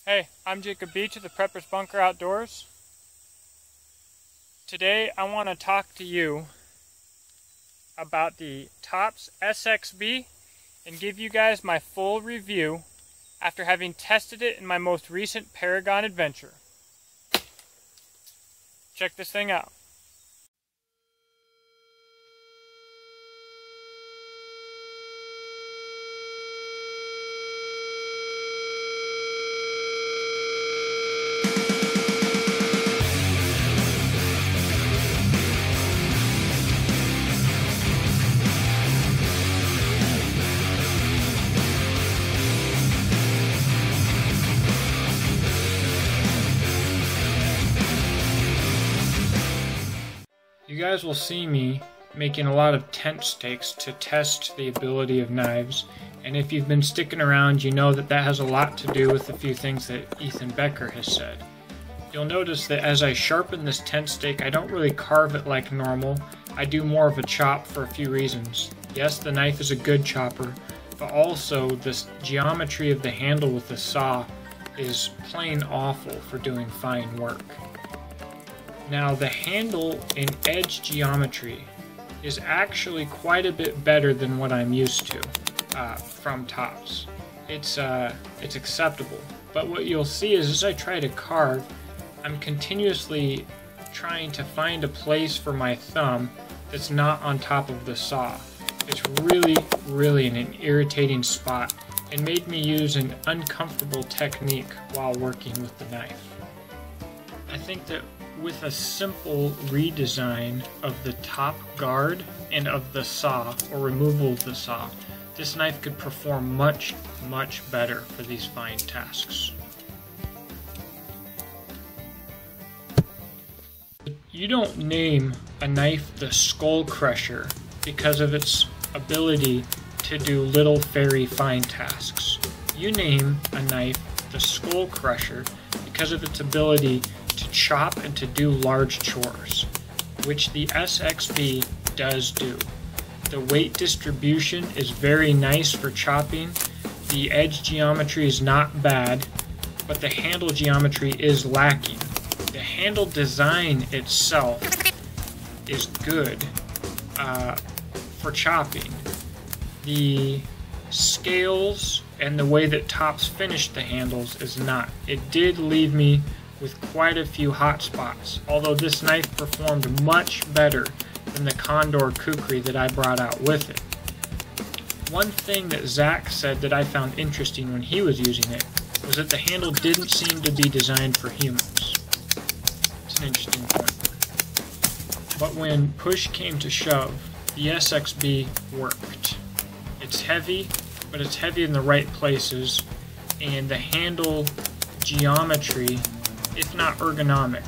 Hey, I'm Jacob Beach of the Prepper's Bunker Outdoors. Today I want to talk to you about the Tops SXB and give you guys my full review after having tested it in my most recent Paragon adventure. Check this thing out. You guys will see me making a lot of tent stakes to test the ability of knives, and if you've been sticking around, you know that has a lot to do with a few things that Ethan Becker has said. You'll notice that as I sharpen this tent stake, I don't really carve it like normal. I do more of a chop for a few reasons. Yes, the knife is a good chopper, but also this geometry of the handle with the saw is plain awful for doing fine work. Now, the handle in edge geometry is actually quite a bit better than what I'm used to from Tops. It's acceptable, but what you'll see is as I try to carve, I'm continuously trying to find a place for my thumb that's not on top of the saw. It's really an irritating spot and made me use an uncomfortable technique while working with the knife. I think that with a simple redesign of the top guard and of the saw, or removal of the saw, this knife could perform much better for these fine tasks. You don't name a knife the Skull Crusher because of its ability to do little very fine tasks. You name a knife the Skull Crusher because of its ability to chop and to do large chores, which the SXB does do. The weight distribution is very nice for chopping, the edge geometry is not bad, but the handle geometry is lacking. The handle design itself is good for chopping. The scales and the way that Tops finished the handles is not. It did leave me with quite a few hot spots, although this knife performed much better than the Condor Kukri that I brought out with it. One thing that Zach said that I found interesting when he was using it was that the handle didn't seem to be designed for humans. It's an interesting point. But when push came to shove, the SXB worked. It's heavy, but it's heavy in the right places, and the handle geometry, if not ergonomic,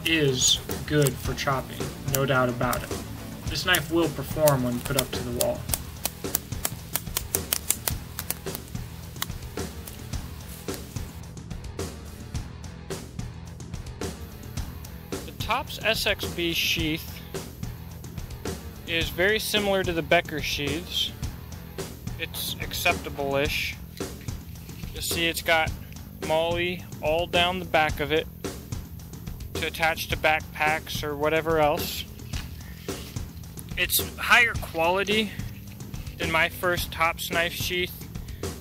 is good for chopping, no doubt about it. This knife will perform when put up to the wall. The Tops SXB sheath is very similar to the Becker sheaths. It's acceptable-ish. You'll see it's got MOLLE all down the back of it to attach to backpacks or whatever else. It's higher quality than my first Tops knife sheath.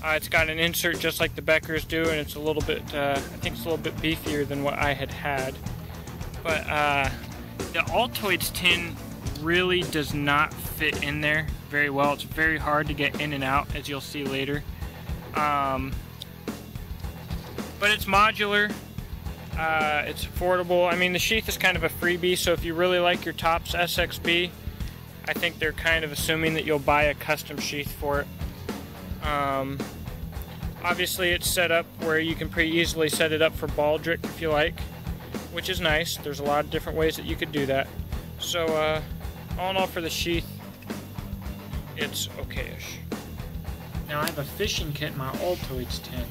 It's got an insert just like the Beckers do, and it's a little bit, I think it's a little bit beefier than what I had. But the Altoids tin really does not fit in there very well. It's very hard to get in and out, as you'll see later. But it's modular, it's affordable. I mean, the sheath is kind of a freebie, so if you really like your Tops SXB, I think they're kind of assuming that you'll buy a custom sheath for it. Obviously, it's set up where you can pretty easily set it up for baldric if you like, which is nice. There's a lot of different ways that you could do that. So, all in all, for the sheath, it's okay-ish. Now, I have a fishing kit in my Altoids tin,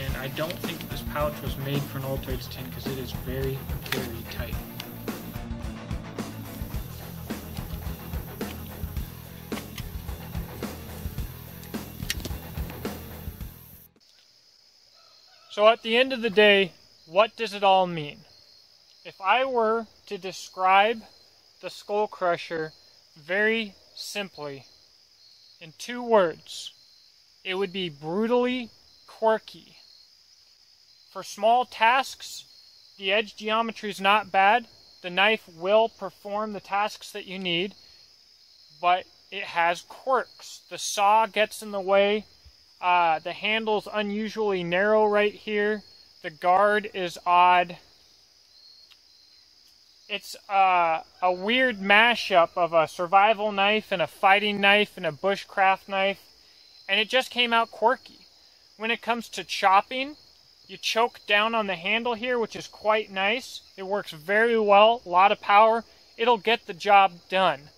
and I don't think this pouch was made for an Altoids tin because it is very tight. So at the end of the day, what does it all mean? If I were to describe the Skull Crusher very simply in 2 words, it would be brutally quirky. For small tasks, the edge geometry is not bad. The knife will perform the tasks that you need, but it has quirks. The saw gets in the way. The handle's unusually narrow right here. The guard is odd. It's a weird mashup of a survival knife and a fighting knife and a bushcraft knife, and it just came out quirky. When it comes to chopping, you choke down on the handle here, which is quite nice. It works very well, a lot of power. It'll get the job done.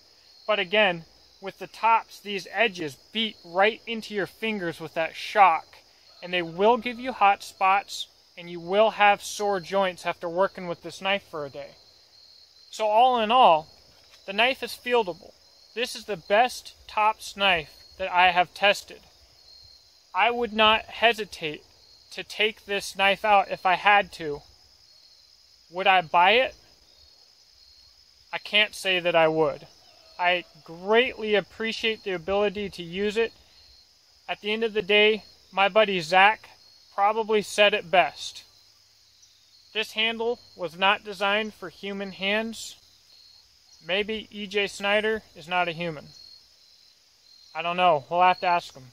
But again, with the tops, these edges beat right into your fingers with that shock, and they will give you hot spots, and you will have sore joints after working with this knife for a day. So all in all, the knife is fieldable. This is the best Tops knife that I have tested. I would not hesitate to take this knife out if I had to. Would I buy it? I can't say that I would. I greatly appreciate the ability to use it. At the end of the day, my buddy Zach probably said it best. This handle was not designed for human hands. Maybe E.J. Snyder is not a human. I don't know. We'll have to ask him.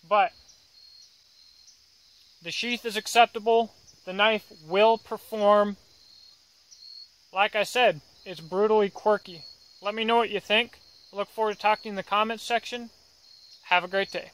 But the sheath is acceptable. The knife will perform. Like I said, it's brutally quirky. Let me know what you think. I look forward to talking in the comments section. Have a great day.